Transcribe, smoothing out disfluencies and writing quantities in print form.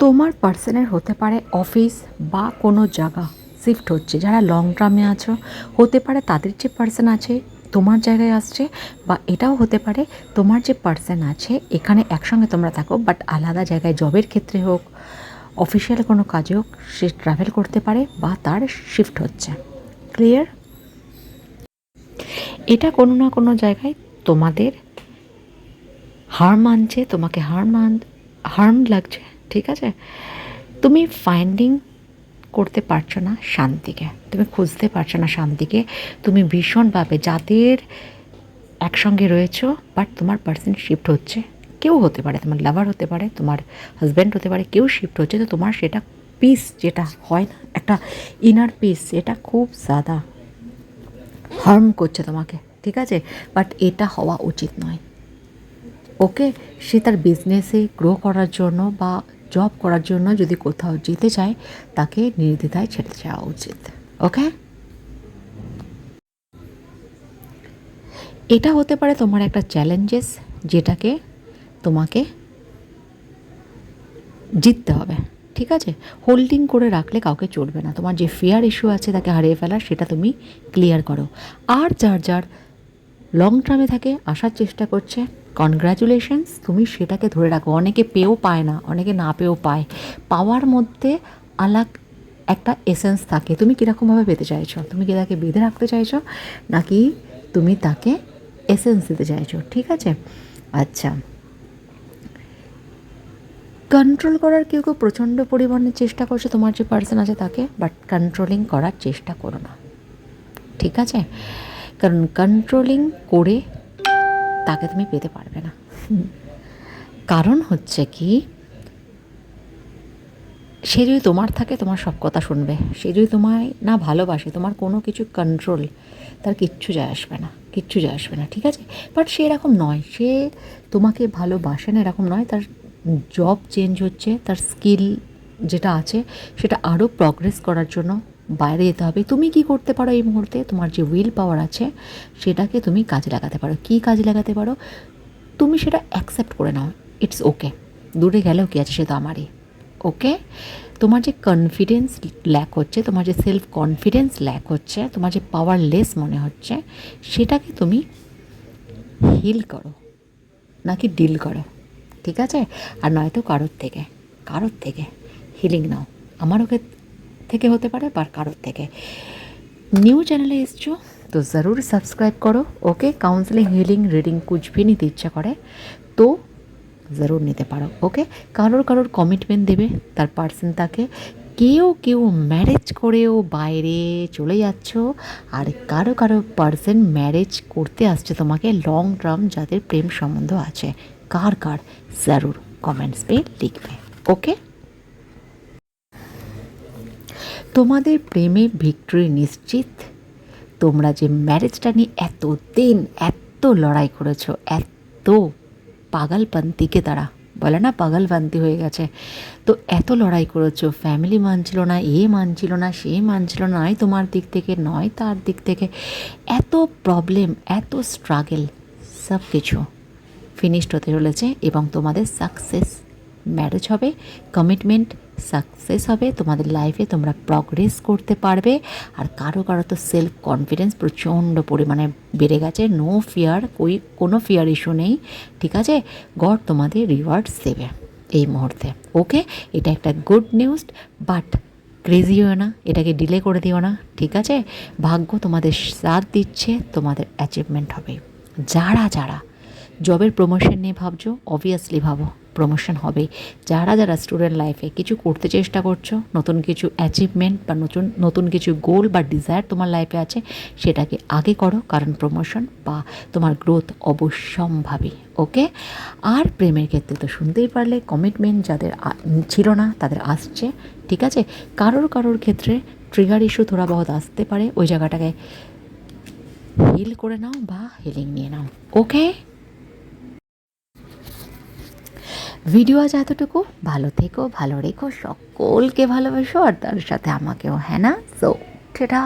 তোমার পার্সনের হতে পারে অফিস বা কোনো জায়গা শিফট হচ্ছে, যারা লং টার্মে আছো হতে পারে তাদের যে পার্সন আছে তোমার জায়গায় আসছে, বা এটাও হতে পারে তোমার যে পার্সন আছে এখানে একসঙ্গে তোমরা থাকো বাট আলাদা জায়গায়, জবের ক্ষেত্রে হোক, অফিসিয়াল কোনো কাজে হোক, সে ট্রাভেল করতে পারে বা তার শিফট হচ্ছে। ক্লিয়ার? এটা কোনো না কোনো জায়গায় তোমাদের হার্ম আনছে, তোমাকে হার্ম লাগছে, ঠিক আছে? তুমি ফাইন্ডিং করতে পারছো না শান্তিকে, তুমি খুঁজতে পারছো না শান্তিকে, তুমি ভীষণভাবে যাদের একসঙ্গে রয়েছো বাট তোমার পার্সন শিফট হচ্ছে, কেউ হতে পারে, তোমার লাভার হতে পারে, তোমার হাজব্যান্ড হতে পারে, কেউ শিফট হচ্ছে, তো তোমার সেটা পিস যেটা হয় না, একটা ইনার পিস, এটা খুব জাদা হার্ম করছে তোমাকে, ঠিক আছে? বাট এটা হওয়া উচিত নয়। ওকে, সে তার বিজনেসে গ্রো করার জন্য বা জব করার জন্য যদি কোথাও যেতে চায়, তাকে নির্দ্বিধায় ছেড়ে যাওয়া উচিত। ওকে, এটা হতে পারে তোমার একটা চ্যালেঞ্জেস, যেটাকে তোমাকে জিততে হবে, ঠিক আছে? হোল্ডিং করে রাখলে কাউকে চলবে না। তোমার যে ফিয়ার ইস্যু আছে তাকে হারিয়ে ফেলার, সেটা তুমি ক্লিয়ার করো। আর যার যার লং টার্মে থাকে, আসার চেষ্টা করছে, কনগ্র্যাচুলেশনস, তুমি সেটাকে ধরে রাখো। অনেকে পেয়েও পায় না, অনেকে না পেয়েও পায়। পাওয়ার মধ্যে আলাগ একটা এসেন্স থাকে। তুমি কীরকমভাবে পেতে চাইছো? তুমি কি তাকে বেঁধে রাখতে চাইছো, নাকি তুমি তাকে এসেন্স দিতে চাইছো? ঠিক আছে, আচ্ছা। কন্ট্রোল করার কেউ কেউ প্রচণ্ড পরিমাণে চেষ্টা করছে তোমার যে পার্সন আছে তাকে, বাট কন্ট্রোলিং করার চেষ্টা করো না, ঠিক আছে? কারণ কন্ট্রোলিং করে তাকে তুমি পেতে পারবে না। কারণ হচ্ছে কি, সে যদি তোমার থাকে তোমার সব কথা শুনবে, সে যদি তোমায় না ভালোবাসে, তোমার কোনো কিছু কন্ট্রোল তার কিচ্ছু যায় আসবে না, কিচ্ছু যায় আসবে না, ঠিক আছে? বাট সে এরকম নয়, সে তোমাকে ভালোবাসে না এরকম নয়, তার জব চেঞ্জ হচ্ছে, তার স্কিল যেটা আছে সেটা আরও প্রগ্রেস করার জন্য বাইরে যেতে হবে। তুমি কি করতে পারো এই মুহূর্তে? তোমার যে উইল পাওয়ার আছে সেটাকে তুমি কাজে লাগাতে পারো। কি কাজে লাগাতে পারো? তুমি সেটা অ্যাকসেপ্ট করে নাও, ইটস ওকে, দূরে গেলেও কী আছে, সে তো আমারই। ওকে, তোমার যে কনফিডেন্স ল্যাক হচ্ছে, তোমার যে সেলফ কনফিডেন্স ল্যাক হচ্ছে, তোমার যে পাওয়ারলেস মনে হচ্ছে, সেটাকে তুমি হিল করো, নাকি ডিল করো, ঠিক আছে? আর নয়তো কারোর থেকে হিলিং নাও। আমার ওকে থেকে হতে পারে বা কারোর থেকে। নিউ চ্যানেলে এসছো তো ज़रूर सब्सक्राइब करो। ओके, काउंसलिंग हिलिंग রিডিং कुछ भी নিতে ইচ্ছা করে তো ज़रूर নিতে পারো। ওকে, কারোর কমিটমেন্ট দেবে তার পার্সন তাকে, কেউ ম্যারেজ করেও বাইরে চলে যাচ্ছ, আর কারো পার্সন ম্যারেজ করতে আসছে তোমাকে, লং টার্ম যাদের প্রেম সম্বন্ধ আছে। কার ज़रूर কমেন্টস পে লিখবে। ওকে, তোমাদের প্রেমে ভিক্টরি নিশ্চিত। তোমরা যে ম্যারেজটা নিয়ে এত লড়াই করেছো, এত পাগলপন্থীকে তারা বলে না, পাগলপন্থী হয়ে গেছে, তো এত লড়াই করেছো, ফ্যামিলি মানছিল না, মানছিল না, সে মানছিল না, নয় তোমার দিক থেকে নয় তার দিক থেকে, এত প্রবলেম, এত স্ট্রাগল, সব কিছু ফিনিশড হতে চলেছে এবং তোমাদের সাকসেস ম্যারেজ হবে, কমিটমেন্ট সাকসেস হবে, তোমাদের লাইফে তোমরা প্রগ্রেস করতে পারবে। আর কারো তো সেলফ কনফিডেন্স প্রচণ্ড পরিমাণে বেড়ে গেছে, নো ফিয়ার, কোনো ফিয়ার ইস্যু নেই, ঠিক আছে? গড তোমাদের রিওয়ার্ডস দেবে এই মুহূর্তে। ওকে, এটা একটা গুড নিউজ, বাট ক্রেজি হও না, এটাকে ডিলে করে দিও না, ঠিক আছে? ভাগ্য তোমাদের সাথ দিচ্ছে, তোমাদের অ্যাচিভমেন্ট হবে। যারা জবের প্রমোশন নিয়ে ভাবছো, অবভিয়াসলি ভাবো প্রমোশন হবেই। যারা স্টুডেন্ট লাইফে কিছু করতে চেষ্টা করছো, নতুন কিছু অ্যাচিভমেন্ট বা নতুন কিছু গোল বা ডিজায়ার তোমার লাইফে আছে, সেটাকে আগে করো, কারণ প্রমোশন বা তোমার গ্রোথ অবশ্যম্ভাবী। ওকে, আর প্রেমের ক্ষেত্রে তো শুনতেই পারলে, কমিটমেন্ট যাদের ছিল না তাদের আসছে, ঠিক আছে? কারোর ক্ষেত্রে ট্রিগার ইস্যু থোড়া বহুত আসতে পারে, ওই জায়গাটাকে হিল করে নাও বা হিলিং নিয়ে নাও। ওকে, ভিডিও আজ এতটুকু। ভালো থেকো, ভালো রেখো, সকলকে ভালোবাসো, আর তার সাথে আমাকেও, হ্যাঁ না? So tata.